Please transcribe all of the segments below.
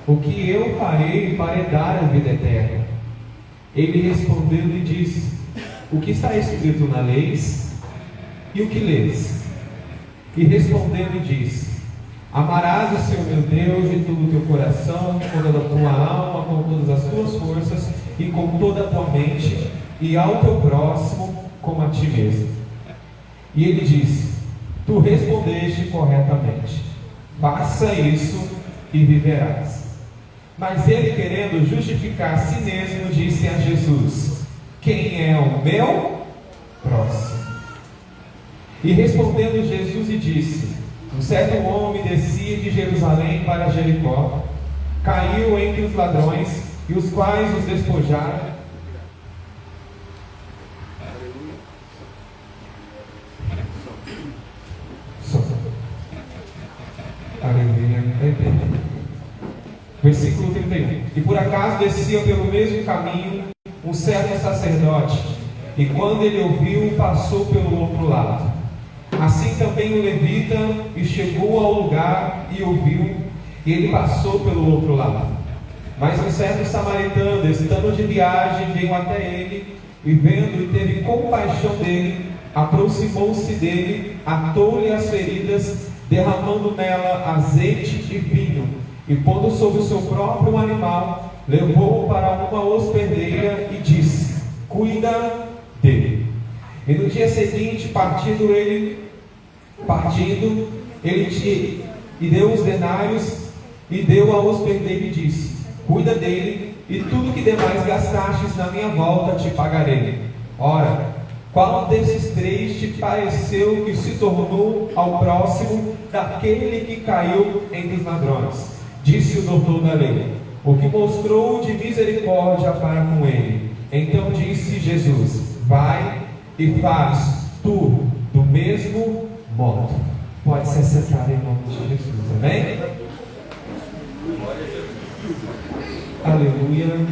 o que eu farei para herdar a vida eterna? Ele respondeu e disse: o que está escrito na lei? E o que lês? E respondendo disse: amarás o Senhor meu Deus de todo o teu coração, com toda a tua alma, com todas as tuas forças e com toda a tua mente, e ao teu próximo como a ti mesmo. E ele disse: tu respondeste corretamente, faça isso e viverás. Mas ele, querendo justificar a si mesmo, disse a Jesus: quem é o meu próximo? E respondendo Jesus e disse: um certo homem descia de Jerusalém para Jericó, caiu entre os ladrões, e os quais os despojaram. Aleluia. Versículo 31. E por acaso descia pelo mesmo caminho um certo sacerdote, e quando ele ouviu, passou pelo outro lado. Assim também o levita, e chegou ao lugar e ouviu, e ele passou pelo outro lado. Mas um certo samaritano, estando de viagem, veio até ele, e vendo e teve compaixão dele, aproximou-se dele, atou-lhe as feridas, derramando nela azeite e vinho, e pondo sobre o seu próprio animal, levou-o para uma hospedeira e disse: cuida dele. E no dia seguinte, partindo ele deu os denários e deu ao hospedeiro e disse: cuida dele, e tudo que demais gastastes na minha volta te pagarei. Ora, qual desses três te pareceu que se tornou ao próximo daquele que caiu entre os ladrões? Disse o doutor da lei: o que mostrou de misericórdia para com ele. Então disse Jesus: vai e faz tu do mesmo modo. Pode se assentar em nome de Jesus, amém? Aleluia.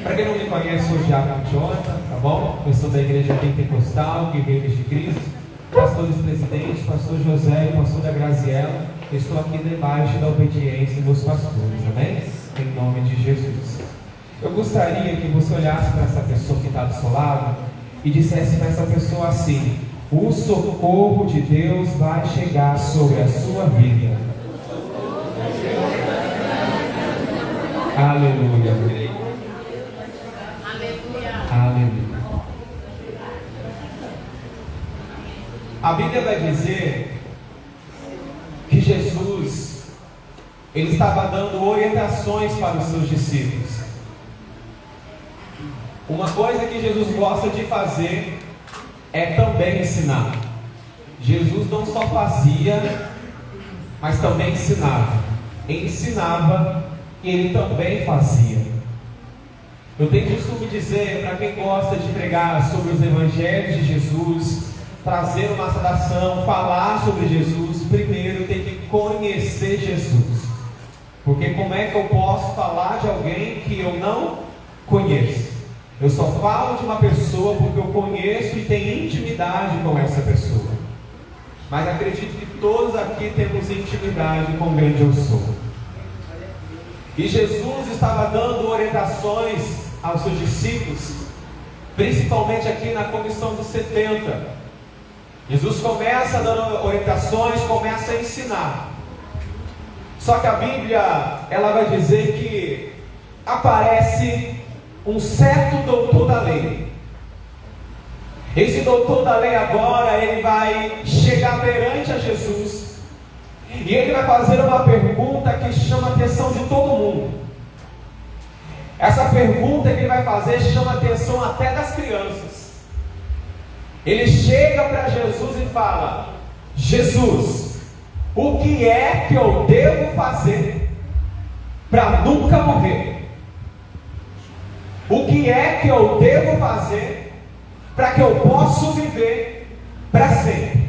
Para quem não me conhece, sou o Diácono Jonathan, tá bom? Eu sou da igreja pentecostal, Guerreiros de Cristo, pastores presidentes, pastor José e pastor da Graziela. Estou aqui debaixo da obediência dos pastores, amém? Em nome de Jesus. Eu gostaria que você olhasse para essa pessoa que está do seu lado e dissesse para essa pessoa assim: o socorro de Deus vai chegar sobre a sua vida. Aleluia. Aleluia. A Bíblia vai dizer que Jesus, ele estava dando orientações para os seus discípulos. Uma coisa que Jesus gosta de fazer é também ensinar. Jesus não só fazia, mas também ensinava. Ele ensinava e ele também fazia. Eu tenho costume dizer para quem gosta de pregar sobre os evangelhos de Jesus, trazer uma saudação, falar sobre Jesus, primeiro tem que conhecer Jesus. Porque como é que eu posso falar de alguém que eu não conheço? Eu só falo de uma pessoa porque eu conheço e tenho intimidade com essa pessoa. Mas acredito que todos aqui temos intimidade com quem eu sou. E Jesus estava dando orientações aos seus discípulos, principalmente aqui na comissão dos 70. Jesus começa dando orientações, começa a ensinar. Só que a Bíblia, ela vai dizer que aparece um certo doutor da lei. Esse doutor da lei agora, ele vai chegar perante a Jesus, e ele vai fazer uma pergunta que chama a atenção de todo mundo. Essa pergunta que ele vai fazer chama a atenção até das crianças. Ele chega para Jesus e fala: Jesus, o que é que eu devo fazer para nunca morrer? O que é que eu devo fazer para que eu possa viver para sempre?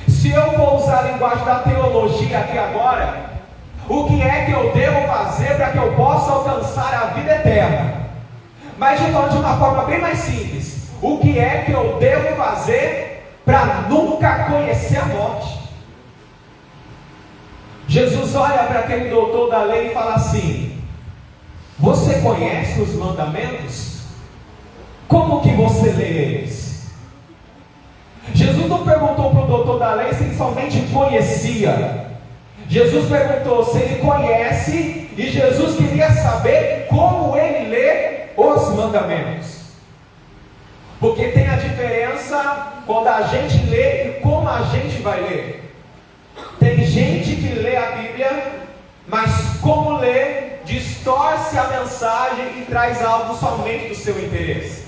Se eu for usar a linguagem da teologia aqui agora, o que é que eu devo fazer para que eu possa alcançar a vida eterna? Mas de uma forma bem mais simples, o que é que eu devo fazer para nunca conhecer a morte? Jesus olha para aquele doutor da lei e fala assim: você conhece os mandamentos? Como que você lê eles? Jesus não perguntou para o doutor da lei se ele somente conhecia. Jesus perguntou se ele conhece, e Jesus queria saber como ele lê os mandamentos. Porque tem a diferença quando a gente lê e como a gente vai ler. Tem gente que lê a Bíblia, mas como lê, distorce a mensagem e traz algo somente do seu interesse.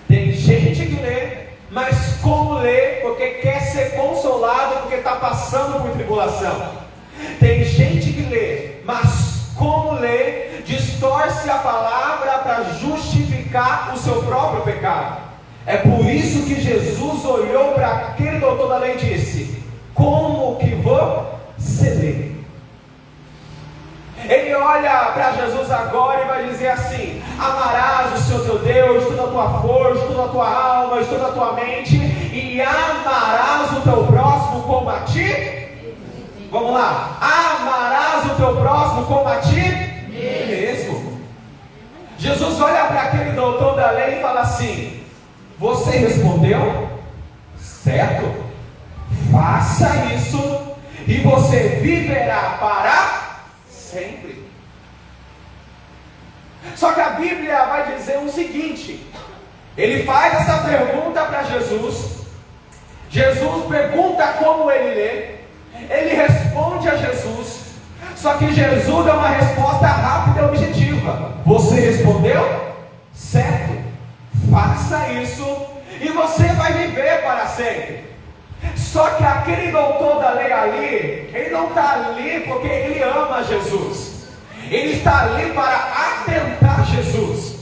Tem gente que lê, mas como lê, porque quer ser consolado, porque está passando por tribulação. Tem gente que lê, mas como lê, distorce a palavra para justificar o seu próprio pecado. É por isso que Jesus olhou para aquele doutor da lei e disse: como que você lê? Ele olha para Jesus agora e vai dizer assim: amarás o Senhor teu Deus de toda a tua força, de toda a tua alma, de toda a tua mente, e amarás o teu próximo como a ti. Vamos lá, amarás o teu próximo como a ti mesmo. Jesus olha para aquele doutor da lei e fala assim: você respondeu certo, faça isso e você viverá para sempre. Só que a Bíblia vai dizer o seguinte: ele faz essa pergunta para Jesus, Jesus pergunta como ele lê, ele responde a Jesus, só que Jesus dá uma resposta rápida e objetiva: você respondeu certo, faça isso e você vai viver para sempre. Só que aquele doutor da lei ali, ele não está ali porque ele ama Jesus, ele está ali para atentar Jesus.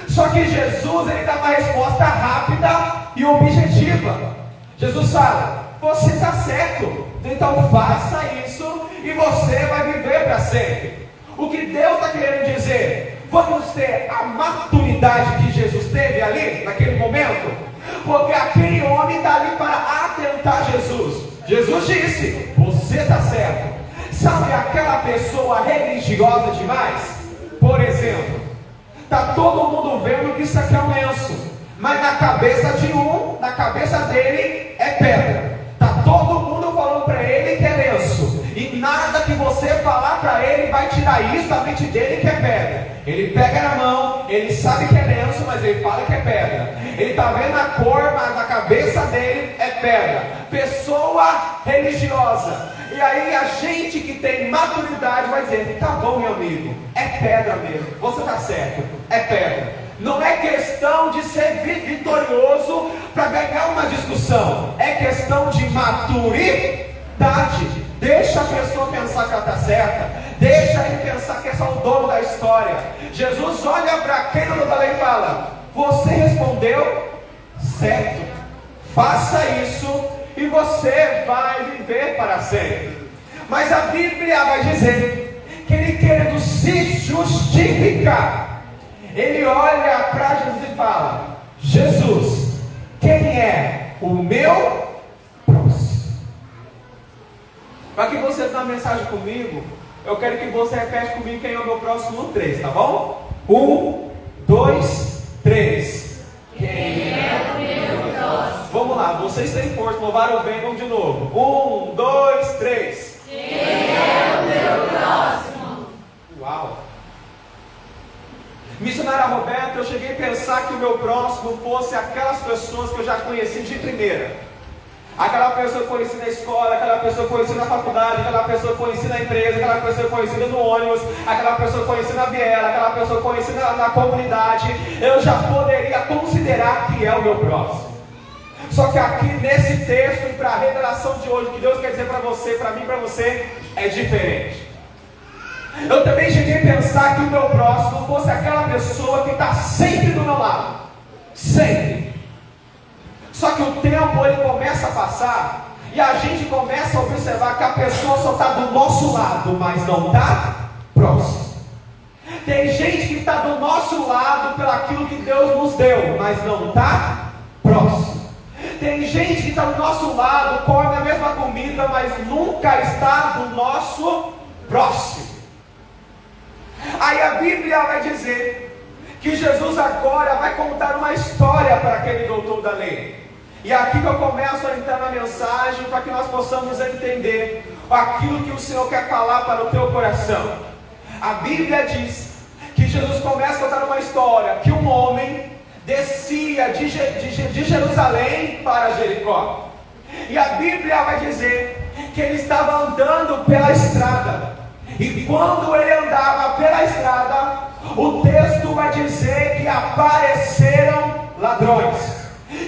Só que Jesus, ele dá uma resposta rápida e objetiva. Jesus fala: você está certo, então faça isso e você vai viver para sempre. O que Deus está querendo dizer? Vamos ter a maturidade que Jesus teve ali, naquele momento, porque aquele homem está ali para atentar Jesus. Jesus disse: você está certo. Sabe aquela pessoa religiosa demais? Por exemplo, está todo mundo vendo que isso aqui é um lenço, mas na cabeça de na cabeça dele é pedra. Está todo mundo falando para ele que é lenço, e nada que você falar para ele vai tirar isso da mente dele que é pedra. Ele pega na mão, ele sabe que é lenço, mas ele fala que é pedra. Ele está vendo a cor, mas na cabeça dele é pedra. Pessoa religiosa. E aí a gente que tem maturidade vai dizer: tá bom, meu amigo, é pedra mesmo, você está certo, é pedra. Não é questão de ser vitorioso para ganhar uma discussão, é questão de maturidade. Deixa a pessoa pensar que ela está certa, deixa ele pensar que é só o dono da história. Jesus olha para aquele dono da lei e fala: você respondeu certo, faça isso e você vai viver para sempre. Mas a Bíblia vai dizer que ele, querendo se justificar, ele olha para Jesus e fala: Jesus, quem é o meu próximo? Para que você dê uma mensagem comigo, eu quero que você repete comigo quem é o meu próximo no 3, tá bom? 1, 2, 3. Quem é o meu próximo? Vamos lá, vocês têm força, louvaram bem, vamos de novo. 1, 2, 3. Quem é o meu próximo? Uau! Missionária Roberta, eu cheguei a pensar que o meu próximo fosse aquelas pessoas que eu já conheci de primeira. Aquela pessoa que eu conheci na escola, aquela pessoa que eu conheci na faculdade, aquela pessoa que eu conheci na empresa, aquela pessoa que eu conheci no ônibus, aquela pessoa que eu conheci na viela, aquela pessoa que eu conheci na comunidade. Eu já poderia considerar que é o meu próximo. Só que aqui nesse texto e para a revelação de hoje, o que Deus quer dizer para você, para mim, para você, é diferente. Eu também cheguei a pensar que o meu próximo fosse aquela pessoa que está sempre do meu lado. Sempre. Só que o tempo ele começa a passar e a gente começa a observar que a pessoa só está do nosso lado, mas não está próximo. Tem gente que está do nosso lado pelo aquilo que Deus nos deu, mas não está próximo. Tem gente que está do nosso lado, come a mesma comida, mas nunca está do nosso próximo. Aí a Bíblia vai dizer que Jesus agora vai contar uma história para aquele doutor da lei. E aqui que eu começo a entrar na mensagem para que nós possamos entender aquilo que o Senhor quer falar para o teu coração. A Bíblia diz que Jesus começa a contar uma história, que um homem descia de Jerusalém para Jericó. E a Bíblia vai dizer que ele estava andando pela estrada. E quando ele andava pela estrada, o texto vai dizer que apareceram ladrões.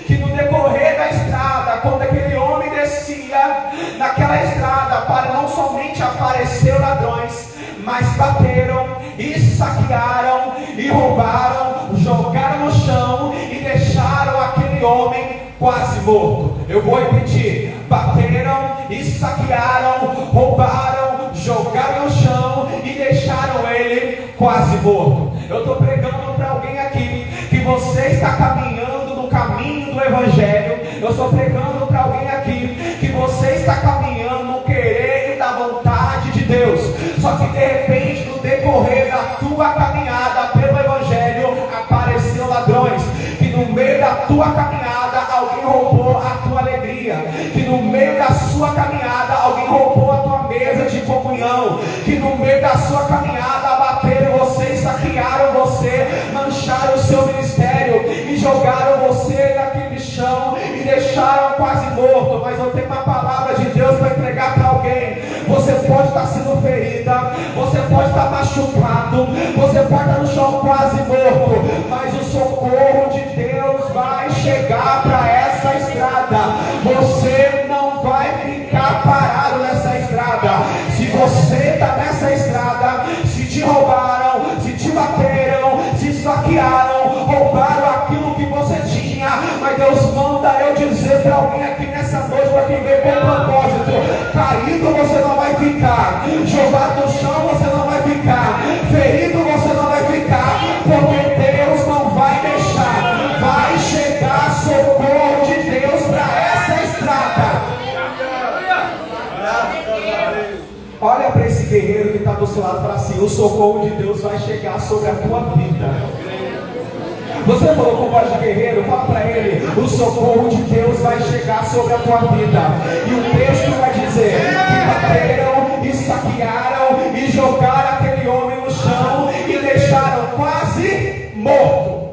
Que no decorrer da estrada, quando aquele homem descia naquela estrada, para não somente aparecer ladrões, mas bateram e saquearam e roubaram, jogaram no chão e deixaram aquele homem quase morto. Eu vou repetir: bateram e saquearam, roubaram, jogaram no chão e deixaram ele quase morto. Eu estou pregando para alguém aqui que você está caminhando no caminho do Evangelho. Eu estou pregando para alguém aqui que você está caminhando no querer e da vontade de Deus. Só que de repente, no decorrer da tua caminhada pelo Evangelho, apareceu ladrões. Que no meio da tua caminhada alguém roubou a tua alegria. Que no meio da sua caminhada alguém roubou a tua mesa de comunhão. Que no meio da sua caminhada abateram você, saquearam você, mancharam o seu ministério e jogaram você naquele chão e deixaram quase morto. Mas eu tenho uma palavra de Deus para entregar para alguém. Você pode estar sendo ferida, você pode estar machucado, você pode estar no chão quase morto, mas o socorro de Deus vai chegar para essa estrada. Você não vai ficar parado nessa estrada. Se você está nessa estrada, se te roubaram, se te bateram, se saquearam, roubaram aquilo que você tinha, mas Deus manda eu dizer para alguém aqui nessa noite, para quem veio com propósito: caído você não vai ficar, jogado no chão você não vai ficar, ferido você não vai ficar, porque Deus não vai deixar. Vai chegar socorro de Deus para essa estrada. Olha para esse guerreiro que está do seu lado e fala assim: o socorro de Deus vai chegar sobre a tua vida. Você falou com voz de guerreiro, fala para ele: o socorro de Deus vai chegar sobre a tua vida. E o texto vai dizer que bateram e saquearam e jogaram aquele homem no chão e deixaram quase morto.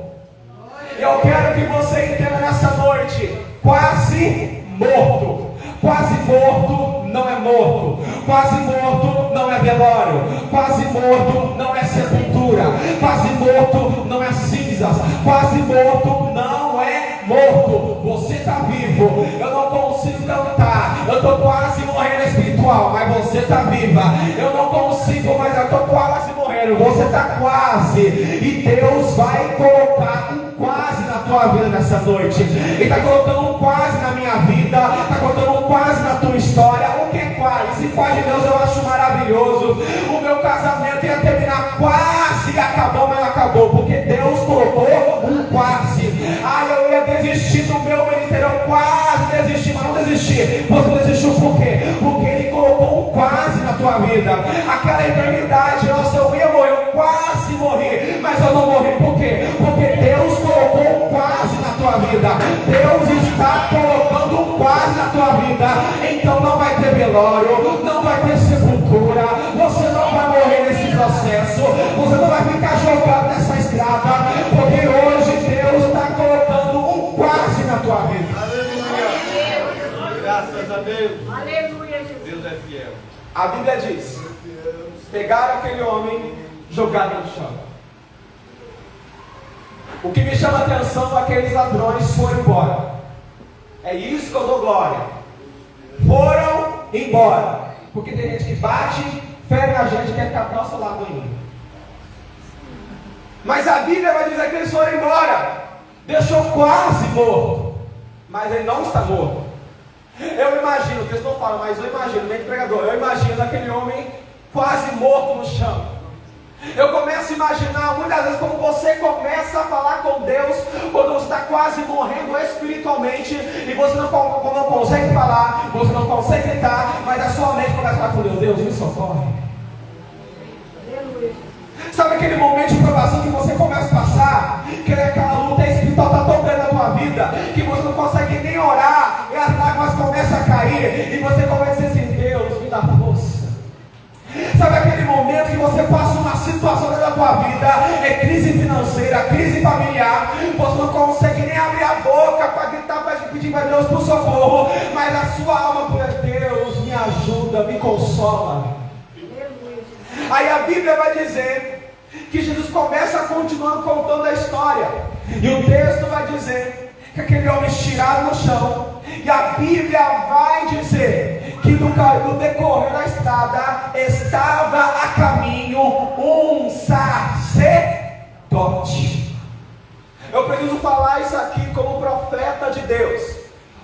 Eu quero que você entenda nessa noite: quase morto. Quase morto não é morto. Quase morto não é velório. Quase morto não é sepultura. Quase morto não é cinzas. Quase morto não é morto. Você está vivo. Eu não consigo cantar. Eu estou quase morrendo espiritual, mas você está viva. Eu não consigo, mas eu estou quase morrendo. Você está quase. E Deus vai colocar um quase na tua vida nessa noite. Ele está colocando um quase na minha vida. Está colocando um quase na tua história. O que é quase? Esse quase de Deus eu acho maravilhoso. O meu casamento ia terminar quase e acabou, mas não acabou, porque Deus colocou um quase. Eu ia desistir do meu ministério, eu quase desisti, mas não desisti. Você desistiu por quê? Porque Ele colocou um quase na tua vida. Aquela eternidade, nossa, eu ia morrer, eu quase morri, mas eu não morri. Por quê? Porque Deus colocou um quase na tua vida. Deus está colocando um quase na tua vida. Então não vai ter velório, não vai ter sepultura, você não vai morrer nesse processo, você não vai ficar jogado nessa estrada, porque hoje Deus está colocando um quase na tua vida. Aleluia. Graças a Deus. Aleluia, Jesus. Deus é fiel. A Bíblia diz: pegaram aquele homem, jogaram no chão. O que me chama a atenção é que aqueles ladrões foram embora. É isso que eu dou glória. Foram embora. Porque tem gente que bate, fere a gente, quer ficar do nosso lado ainda. Mas a Bíblia vai dizer que eles foram embora. Deixou quase morto. Mas ele não está morto. Eu imagino, o texto não fala, mas eu imagino, nem pregador, eu imagino aquele homem quase morto no chão. Eu começo a imaginar muitas vezes como você começa a falar com Deus quando você está quase morrendo espiritualmente e você não consegue falar, você não consegue gritar, mas a sua mente começa a falar com Deus: Deus me socorre, aquele momento de provação que você começa a passar, que aquela luta espiritual está tão grande na tua vida, que você não consegue nem orar, e as lágrimas começam a cair, e você começa a dizer assim: Deus, me dá força. Sabe aquele momento que você passa uma situação da tua vida, é crise financeira, crise familiar, você não consegue nem abrir a boca para gritar, para pedir para Deus por socorro, mas a sua alma por Deus, me ajuda, me consola. Aí a Bíblia vai dizer que Jesus começa continuando contando a história, e o texto vai dizer que aquele homem estirado no chão, e a Bíblia vai dizer que no decorrer da estrada estava a caminho um sacerdote. Eu preciso falar isso aqui como profeta de Deus.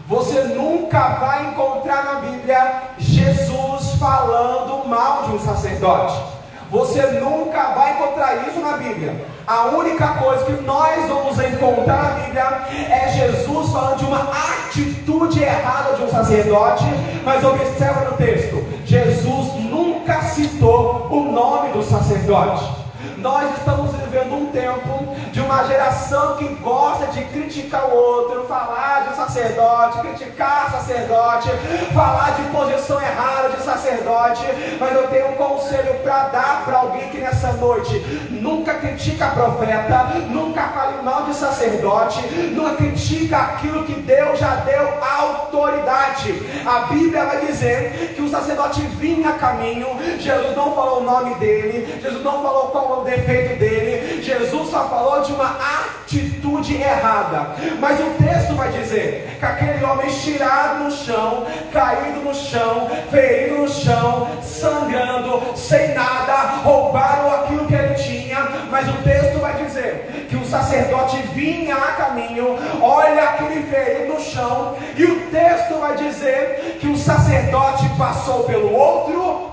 Você nunca vai encontrar na Bíblia Jesus falando mal de um sacerdote. Você nunca vai encontrar isso na Bíblia. A única coisa que nós vamos encontrar na Bíblia é Jesus falando de uma atitude errada de um sacerdote. Mas observa no texto, Jesus nunca citou o nome do sacerdote. Nós estamos vivendo um tempo de uma geração que gosta de criticar o outro, falar de sacerdote, criticar sacerdote, falar de posição errada de sacerdote. Mas eu tenho um conselho para dar para alguém que nessa noite: nunca critica profeta, nunca fale mal de sacerdote, nunca critica aquilo que Deus já deu autoridade. A Bíblia vai dizer que o sacerdote vinha a caminho. Jesus não falou o nome dele, Jesus não falou qual é o defeito dele, Jesus só falou de uma atitude errada. Mas o texto vai dizer que aquele homem estirado no chão, caído no chão, ferido no chão, sangrando, sem nada, roubaram aquilo que ele tinha. Mas o texto vai dizer que o sacerdote vinha a caminho, olha aquele ferido no chão, e o texto vai dizer que o sacerdote passou pelo outro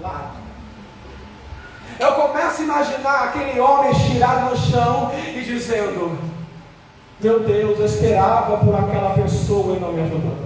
lado. Eu começo a imaginar aquele homem estirado no chão e dizendo: meu Deus, eu esperava por aquela pessoa e não me ajudou.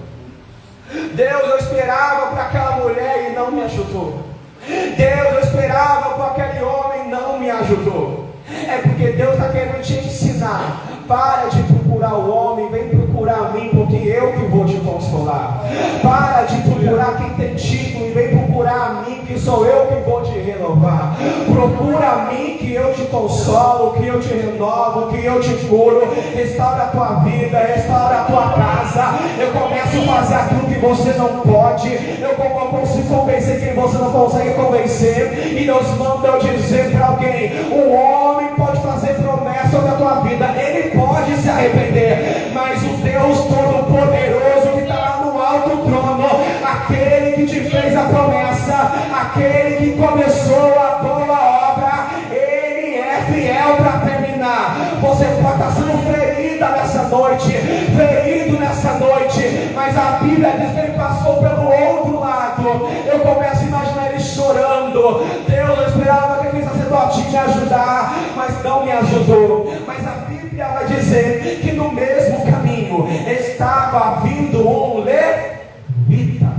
Deus, eu esperava por aquela mulher e não me ajudou. Deus, eu esperava por aquele homem e não me ajudou. É porque Deus está querendo te ensinar: para de procurar o homem, vem procurar a mim, porque eu que vou te consolar. Para de procurar quem tem título e vem procurar a mim, que sou eu que vou te renovar. Procura a mim, que eu te consolo, que eu te renovo, que eu te curo. Restaura a tua vida, restaura a tua casa. Eu começo a fazer aquilo que você não pode. Eu consigo convencer quem você não consegue convencer. E Deus manda eu dizer para alguém: o homem pode fazer promessa sobre a tua vida, ele pode se arrepender, mas o Deus Todo-Poderoso que está lá no alto trono, aquele que te fez a promessa, aquele que começou a boa obra, ele é fiel para terminar. Você pode estar sendo ferida nessa noite, ferido nessa noite, mas a Bíblia diz que ele passou pelo outro lado. Eu começo a imaginar ele chorando: Deus, eu esperava que aquele sacerdote me ajudar, mas não me ajudou. Mas a Bíblia vai dizer que no mesmo caminho estava vindo um levita.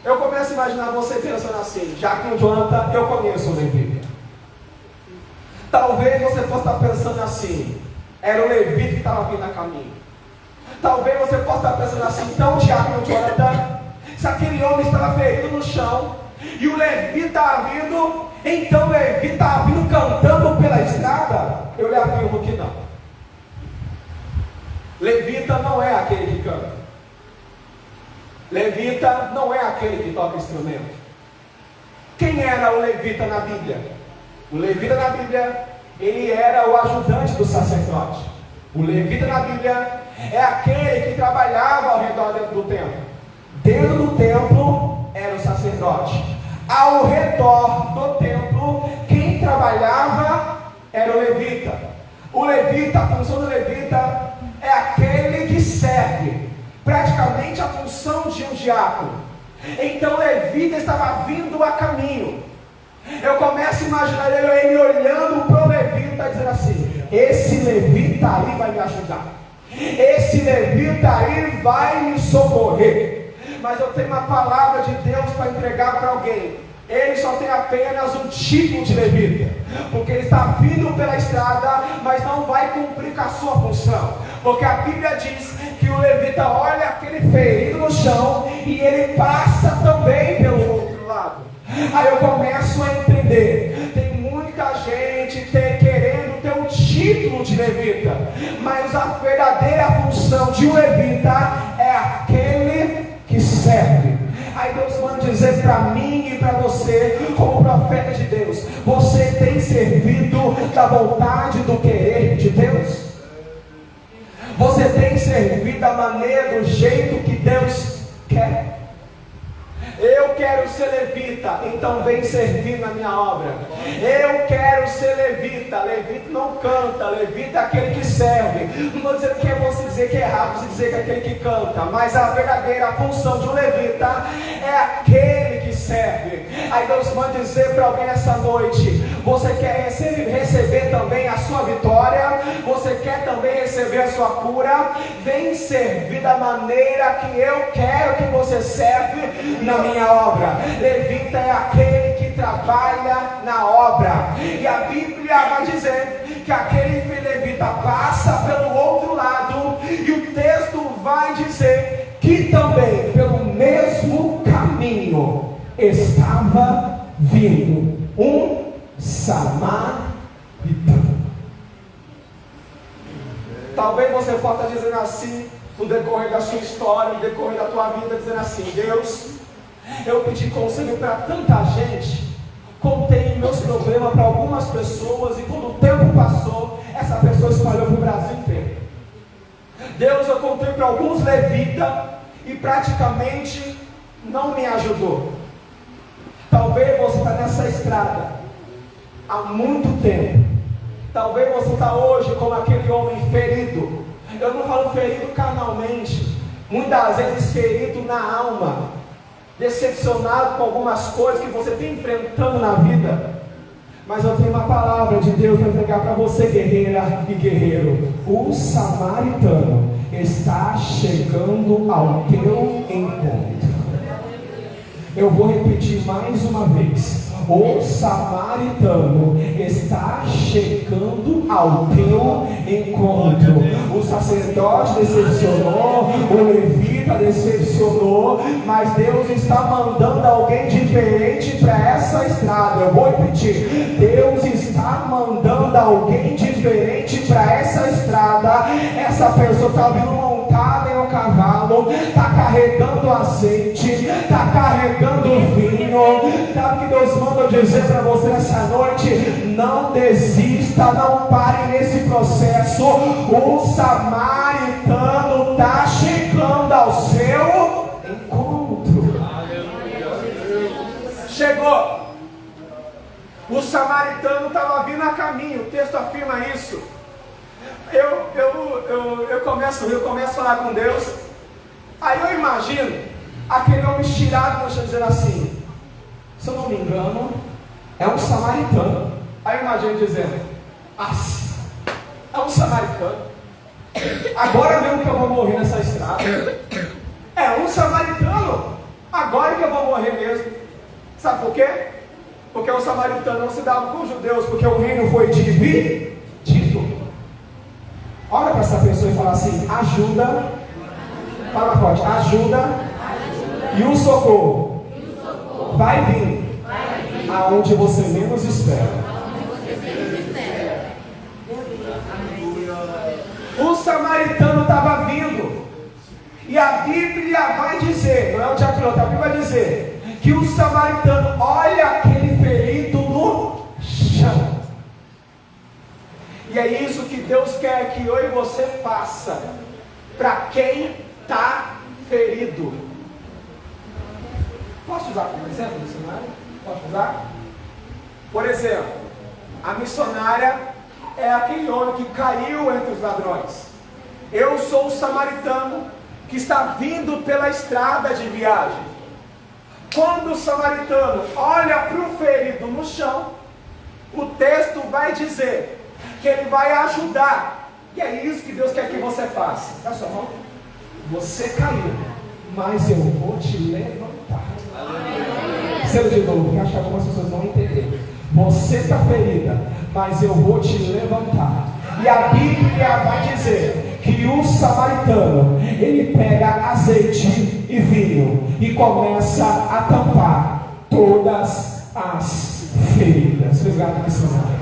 Eu começo a imaginar você pensando assim: já que o Jonathan, eu conheço o levita. Talvez você possa estar pensando assim: era o levita que estava vindo a caminho. Talvez você possa estar pensando assim: então, já que o Jonathan, se aquele homem estava ferido no chão e o levita estava vindo, então o levita estava vindo cantando pela estrada? Eu lhe afirmo que não. Levita não é aquele que canta. Levita não é aquele que toca instrumento. Quem era o levita na Bíblia? O levita na Bíblia, ele era o ajudante do sacerdote. O levita na Bíblia é aquele que trabalhava ao redor dentro do templo. Dentro do templo era o sacerdote. Ao redor do templo, quem trabalhava era o levita. O levita, a função do levita é aquele que serve, praticamente a função de um diácono. Então o levita estava vindo a caminho. Eu começo a imaginar ele olhando para o levita, dizendo assim: esse levita aí vai me ajudar, esse levita aí vai me socorrer. Mas eu tenho uma palavra de Deus para entregar para alguém. ele só tem apenas um título de levita, porque ele está vindo pela estrada, mas não vai cumprir com a sua função, porque a Bíblia diz que o levita olha aquele ferido no chão e ele passa também pelo outro lado. Aí eu começo a entender, tem muita gente querendo ter um título de levita, mas a verdadeira função de um levita é aquele que serve. Aí Deus manda dizer para mim e para você, como profeta de Deus: você tem servido da vontade do querer de Deus? Você tem servido da maneira, do jeito que Deus quer? Eu quero ser levita, então vem servir na minha obra. Eu quero ser levita. Levita não canta, levita é aquele que serve. Não estou dizendo que é você dizer que é errado, você dizer que é aquele que canta, mas a verdadeira função de um levita é aquele que serve. Aí Deus manda dizer para alguém essa noite: você quer receber também a sua vitória? Você quer também receber a sua cura? Vem servir da maneira que eu quero que você serve na minha obra. Levita é aquele que trabalha na obra, e a Bíblia vai dizer que aquele levita passa pelo outro lado, e o texto vai dizer que também pelo mesmo caminho estava vindo um samaritano. Talvez você possa estar dizendo assim, no decorrer da sua história, no decorrer da tua vida, dizendo assim: Deus, eu pedi conselho para tanta gente, contei meus problemas para algumas pessoas, e quando o tempo passou, essa pessoa espalhou para o Brasil inteiro. Deus, eu contei para alguns levitas e praticamente não me ajudou. Talvez você está nessa estrada há muito tempo. Talvez você está hoje como aquele homem ferido. Eu não falo ferido carnalmente, muitas vezes ferido na alma, decepcionado com algumas coisas que você tem enfrentando na vida. Mas eu tenho uma palavra de Deus para entregar para você, guerreira e guerreiro. O samaritano está chegando ao teu encontro. Eu vou repetir mais uma vez: o samaritano está chegando ao teu encontro. O sacerdote decepcionou, o levita decepcionou, mas Deus está mandando alguém diferente para essa estrada. Eu vou repetir: Deus está mandando alguém diferente para essa estrada. Essa pessoa está vindo montada em um cavalo, está carregando azeite, está carregando vinho. Sabe o que Deus manda dizer para você nessa noite? Não desista, não pare nesse processo. O samaritano está chegando ao seu encontro. Chegou. O samaritano estava vindo a caminho. O texto afirma isso. Eu começo a falar com Deus. Aí eu imagino aquele homem estirado no chão dizendo assim: se eu não me engano, é um samaritano. Aí eu imagino dizendo: é um samaritano. Agora mesmo que eu vou morrer nessa estrada. É um samaritano. Agora que eu vou morrer mesmo. Sabe por quê? Porque o samaritano não se dava com os judeus, porque o reino foi dividido. Olha para essa pessoa e fala assim: ajuda. Fala forte: ajuda. E o socorro vai vir aonde você menos espera. O samaritano estava vindo, e a Bíblia vai dizer, não é o diácono, a Bíblia vai dizer que o samaritano olha aquele ferido no chão. E é isso que Deus quer que eu e você faça para quem está ferido. Posso usar como exemplo, missionária? Posso usar? Por exemplo, a missionária é aquele homem que caiu entre os ladrões. Eu sou o samaritano que está vindo pela estrada de viagem. Quando o samaritano olha para o ferido no chão, o texto vai dizer que ele vai ajudar. E é isso que Deus quer que você faça. Dá sua mão. Você caiu, mas eu vou te levantar. Sendo de novo, porque acho que algumas pessoas não entenderam. Você está ferida, mas eu vou te levantar. E a Bíblia vai dizer que o samaritano, ele pega azeite e vinho e começa a tampar todas as feridas. Obrigado, que Senhor.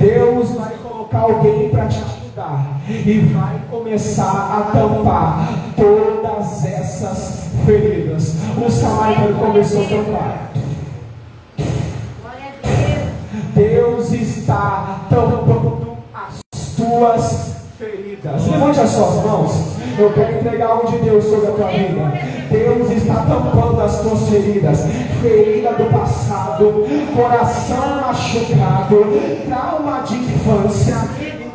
Deus vai colocar alguém para te ajudar e vai começar a tampar todas essas feridas. O samaritano começou a tampar. Deus está tampando as tuas feridas. Levante as suas mãos. Eu quero entregar algo de Deus sobre a tua vida. Deus está tampando as tuas feridas. Ferida do passado, coração machucado, trauma de infância.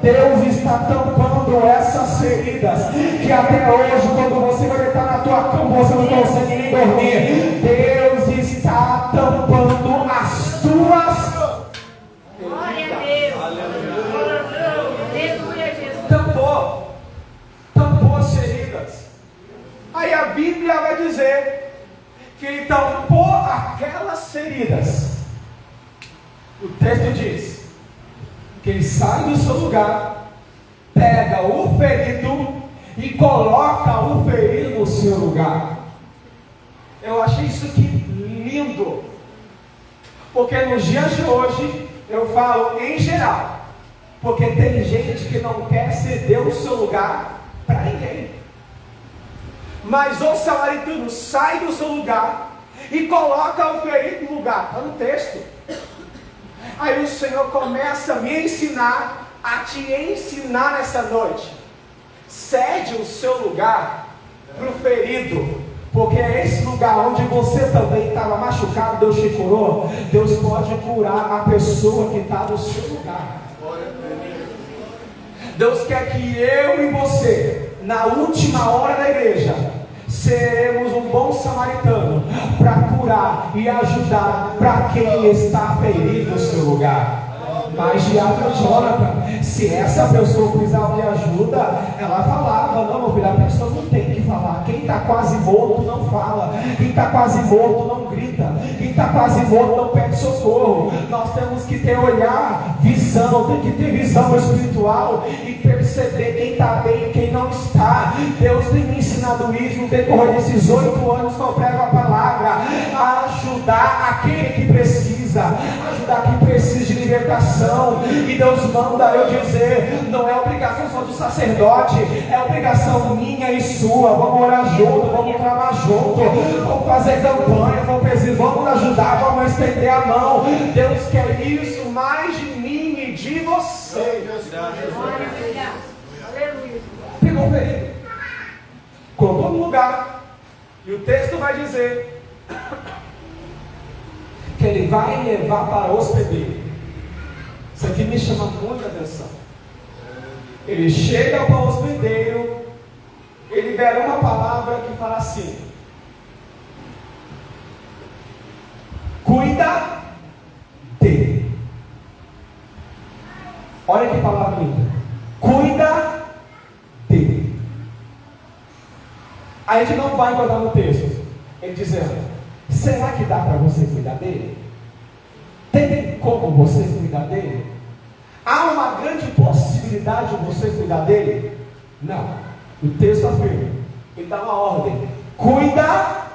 Deus está tampando essas feridas que até hoje, quando você vai deitar na tua cama, você não consegue nem dormir. Deus está tampando as tuas. Glória a Deus. Aleluia, Jesus. Tampou as feridas. Aí a Bíblia vai dizer que ele tampou aquelas feridas. O texto diz que ele sai do seu lugar, pega o ferido e coloca o ferido no seu lugar. Eu achei isso aqui lindo, porque nos dias de hoje eu falo em geral, porque tem gente que não quer ceder o seu lugar para ninguém. Mas o samaritano sai do seu lugar e coloca o ferido no lugar. Está no texto. Aí o Senhor começa a me ensinar, a te ensinar nessa noite. Cede o seu lugar para o ferido, porque é esse lugar onde você também estava machucado, Deus te curou. Deus pode curar a pessoa que está no seu lugar. Deus quer que eu e você, na última hora da igreja, seremos um bom samaritano para curar e ajudar para quem está ferido no seu lugar. Mas Jonathan, se essa pessoa precisava de ajuda, ela falava: não, meu filho, a pessoa não tem que falar. Quem está quase morto não fala. Quem está quase morto não grita. Quem está quase morto não pede socorro. Nós temos que ter olhar, visão, tem que ter visão espiritual e perceber quem está bem e quem não está. Deus tem me ensinado isso no decorrer desses 8 anos que eu prego a palavra, a ajudar aquele que precisa, ajudar quem precisa de libertação. E Deus manda eu dizer: não é obrigação só do sacerdote, é obrigação minha e sua. Vamos orar junto, vamos clamar junto, vamos fazer campanha, vamos ajudar, vamos estender a mão. Deus quer isso mais de mim e de você. Pegou o ferido, colocou no lugar, e o texto vai dizer que ele vai levar para o hospedeiro. Isso aqui me chama muita atenção. Ele chega para o hospedeiro, ele libera uma palavra que fala assim: cuida dele. Olha que palavra linda. Cuida dele. A gente não vai encontrar no texto ele dizendo: será que dá para você cuidar dele? Tem como você cuidar dele? Há uma grande possibilidade de você cuidar dele? Não. O texto afirma, ele dá uma ordem: cuida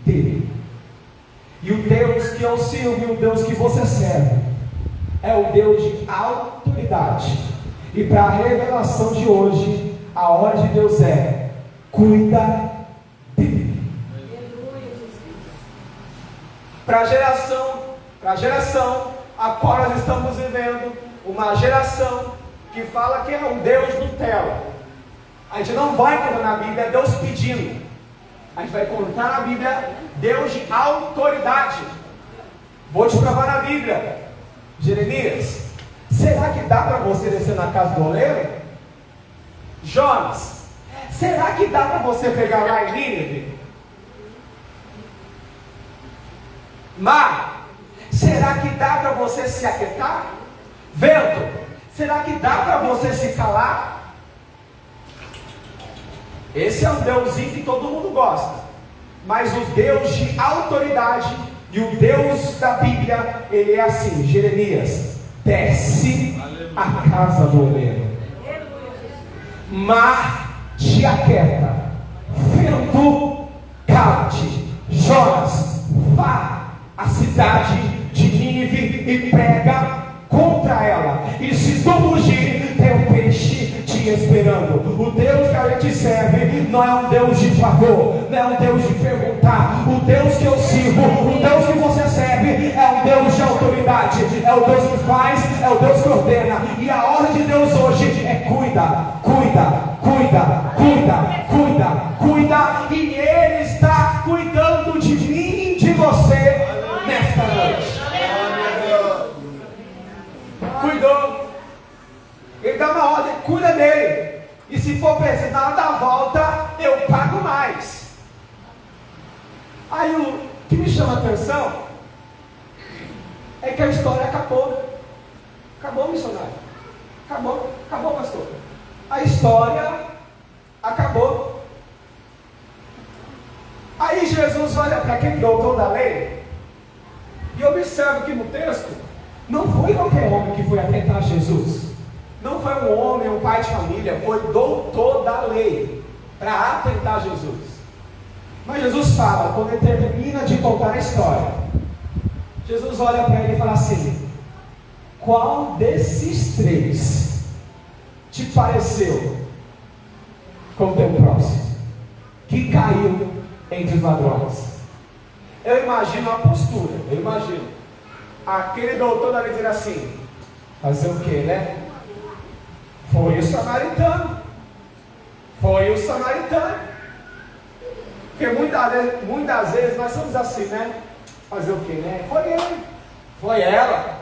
dele. E o Deus que eu sirvo e o Deus que você serve é o Deus de autoridade. E para a revelação de hoje, a ordem de Deus é: cuida dele. Para a geração a qual nós estamos vivendo, uma geração que fala que é um Deus Nutella. A gente não vai encontrar na Bíblia Deus pedindo. A gente vai encontrar na Bíblia Deus de autoridade. Vou te provar na Bíblia. Jeremias, será que dá para você descer na casa do oleiro? Jonas, será que dá para você pegar lá em Nínive? Mar, será que dá para você se aquietar? Vento, será que dá para você se calar? Esse é um Deusinho que todo mundo gosta. Mas o Deus de autoridade E o Deus da Bíblia, ele é assim: Jeremias, desce a casa do oleiro, mar te aquieta, vento cala-te, Jonas, vá à cidade de Nínive e prega contra ela, e se tu fugir, tem um peixe te esperando. O Deus que a gente serve não é um Deus de favor, não é um Deus de perguntar. O Deus que eu sirvo, o Deus que você serve, é um Deus de autoridade, é o Deus que faz, é o Deus que ordena. E a ordem de Deus hoje é cuida, cuida, cuida, cuida, cuida, cuida. E Ele está cuidando de mim e de você nesta noite. Cuidou. Ele dá uma ordem, cuida dele. E se for preciso na hora da volta, eu pago mais. Aí o que me chama a atenção é que a história acabou. Acabou, missionário. Acabou, acabou, pastor. A história acabou. Aí Jesus olha para aquele doutor da lei e observa que no texto não foi qualquer homem que foi atentar Jesus. Não foi um homem, um pai de família. Foi doutor da lei para atentar Jesus. Mas Jesus fala, quando ele termina de contar a história, Jesus olha para ele e fala assim: qual desses três te pareceu com o teu próximo, que caiu entre os ladrões? Eu imagino a postura, eu imagino aquele doutor da lei dizer assim: fazer o que, né? Foi o samaritano. Foi o samaritano. Porque muitas vezes nós somos assim, né? Fazer o que, né? Foi ele. Foi ela.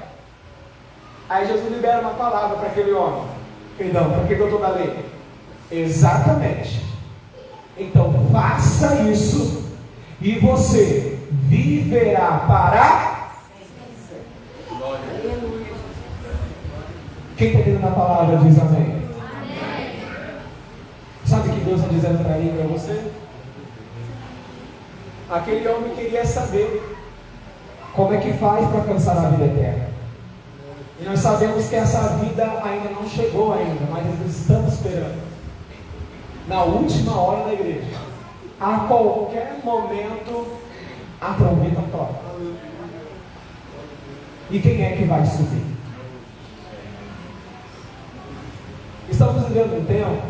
Aí Jesus libera uma palavra para aquele homem. Perdão, para aquele doutor da lei. Exatamente. Então faça isso e você viverá para... Quem está entendendo a palavra diz amém. Amém. Sabe o que Deus está dizendo para mim e para você? Aquele homem queria saber como é que faz para alcançar a vida eterna. E nós sabemos que essa vida ainda não chegou ainda, mas nós estamos esperando. Na última hora da igreja, a qualquer momento, a trombeta toca. E quem é que vai subir? Estamos vivendo um tempo.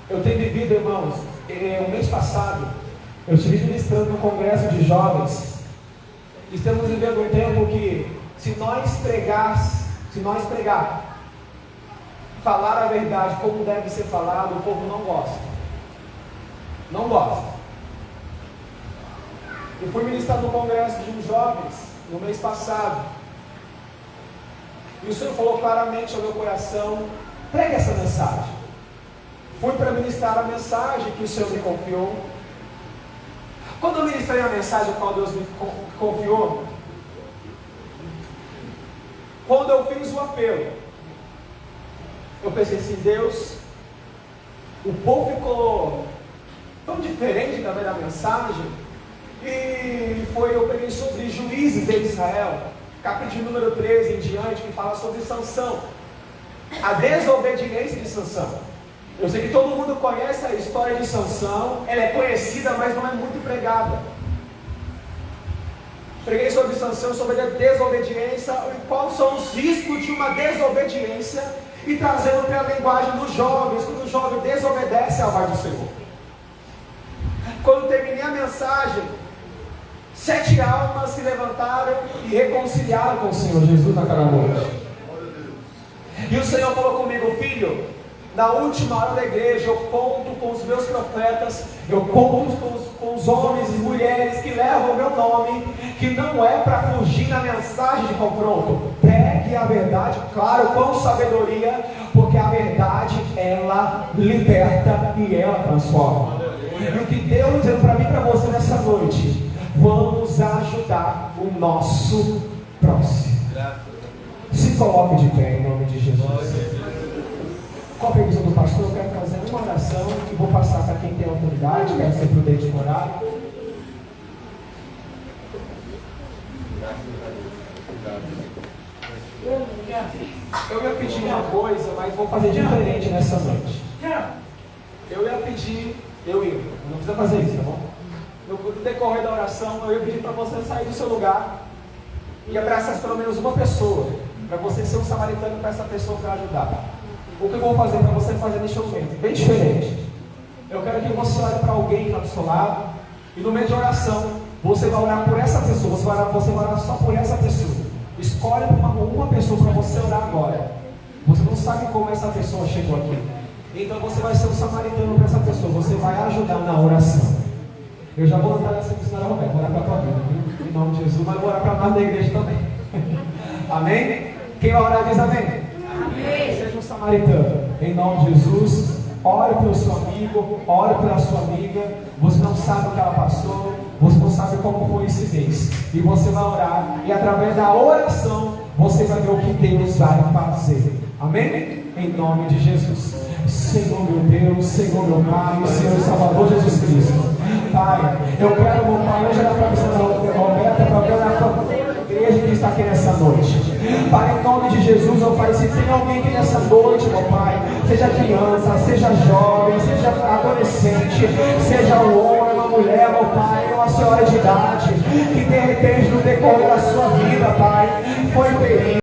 Eu tenho vivido, irmãos, o mês passado eu estive ministrando no congresso de jovens. Estamos vivendo um tempo que, se nós pregar, falar a verdade como deve ser falado, o povo não gosta. Não gosta. Eu fui ministrar no congresso de uns jovens no mês passado, e o Senhor falou claramente ao meu coração: pregue essa mensagem. Fui para ministrar a mensagem que o Senhor me confiou. Quando eu ministrei a mensagem qual Deus me confiou, quando eu fiz o apelo, eu pensei assim: Deus, o povo ficou tão diferente também da mensagem. E eu preguei sobre Juízes de Israel, capítulo número 13 em diante, que fala sobre Sansão, a desobediência de Sansão. Eu sei que todo mundo conhece a história de Sansão, ela é conhecida, mas não é muito pregada. Preguei sobre Sansão, sobre a desobediência, e quais são os riscos de uma desobediência, e trazendo para a linguagem dos jovens, quando o jovem desobedece à voz do Senhor. Quando terminei a mensagem, 7 almas se levantaram e reconciliaram com o Senhor Jesus naquela noite. E o Senhor falou comigo: filho, na última hora da igreja eu conto com os meus profetas, eu conto com os homens e mulheres que levam o meu nome, que não é para fugir na mensagem de confronto. Pregue a verdade, claro, com sabedoria, porque a verdade, ela liberta e ela transforma. E o que Deus está dizendo para mim e para você nessa noite: vamos ajudar o nosso próximo. Se coloque de pé em nome de Jesus. Com a permissão do pastor, eu quero fazer uma oração e vou passar para quem tem autoridade, quero ser prudente no horário. Eu ia pedir uma coisa, mas vou fazer diferente nessa noite. Eu ia pedir, não precisa fazer isso, tá bom? No decorrer da oração, eu ia pedir para você sair do seu lugar e abraçar pelo menos uma pessoa, para você ser um samaritano para essa pessoa para ajudar. O que eu vou fazer para você fazer neste momento? Bem diferente. Eu quero que você olhe para alguém que está do seu lado e no meio de oração, você vai orar por essa pessoa, você vai orar só por essa pessoa. Escolhe uma pessoa para você orar agora. Você não sabe como essa pessoa chegou aqui. Então você vai ser um samaritano para essa pessoa. Você vai ajudar na oração. Eu já vou entrar nessa questão, Roberto. Vou orar para a tua vida, viu? Em nome de Jesus. Mas vou orar para nós da igreja também. Amém? Quem vai orar diz amém? Amém. Seja um samaritano. Em nome de Jesus. Ore pelo seu amigo. Ore pela sua amiga. Você não sabe o que ela passou. Você não sabe como foi esse mês. E você vai orar. E através da oração, você vai ver o que Deus vai fazer. Amém? Em nome de Jesus. Senhor meu Deus, Senhor meu Pai, Senhor Salvador Jesus Cristo. Pai, eu quero, meu Pai, hoje orar para você, Roberta, para orar para toda a igreja que está aqui nessa noite. Pai, em nome de Jesus, meu Pai, se tem alguém aqui nessa noite, meu Pai, seja criança, seja jovem, seja adolescente, seja um homem, uma mulher, meu Pai, uma senhora de idade, que de repente no decorrer da sua vida, Pai, foi ferido.